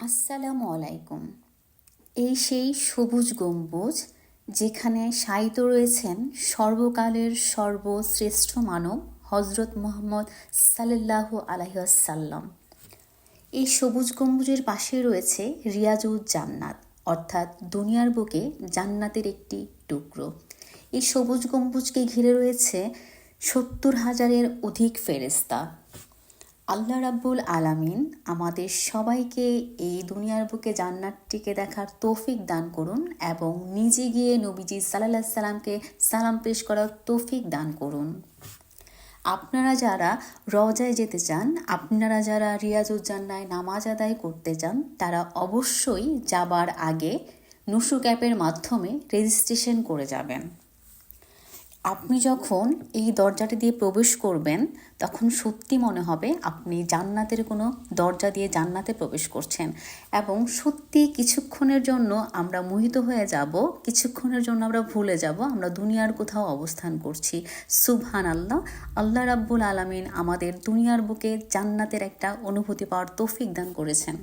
আসসালামু আলাইকুম। এই সেই সবুজ গম্বুজ যেখানে শায়িত রয়েছেন সর্বকালের সর্বশ্রেষ্ঠ মানব হজরত মুহাম্মদ সাল্লাল্লাহু আলাইহি ওয়াসাল্লাম। এই সবুজ গম্বুজের পাশে রয়েছে রিয়াজুজ জান্নাত, অর্থাৎ দুনিয়ার বুকে জান্নাতের একটি টুকরো। এই সবুজ গম্বুজকে ঘিরে রয়েছে 70,000-এর অধিক ফেরেশতা। আল্লাহ রাব্বুল আলামিন আমাদের সবাইকে এই দুনিয়ার বুকে জান্নাতটিকে দেখার তৌফিক দান করুন এবং নিজে গিয়ে নবীজি সাল্লাল্লাহু আলাইহি সাল্লামকে সালাম পেশ করার তৌফিক দান করুন। আপনারা যারা রওজায় যেতে চান, আপনারা যারা রিয়াজুজ জান্নায় নামাজ আদায় করতে চান, তারা অবশ্যই যাবার আগে নুসুক অ্যাপের মাধ্যমে রেজিস্ট্রেশন করে যাবেন। আপনি যখন এই দরজাটি দিয়ে প্রবেশ করবেন তখন সত্যি মনে হবে আপনি জান্নাতের কোনো দরজা দিয়ে জান্নাতে প্রবেশ করছেন এবং সত্যি কিছুক্ষণের জন্য আমরা মোহিত হয়ে যাব, কিছুক্ষণের জন্য আমরা ভুলে যাব আমরা দুনিয়ার কোথাও অবস্থান করছি। সুবহানাল্লাহ, আল্লাহ রাব্বুল আলামিন আমাদের দুনিয়ার বুকে জান্নাতের একটা অনুভূতি পাওয়ার তৌফিক দান করেছেন।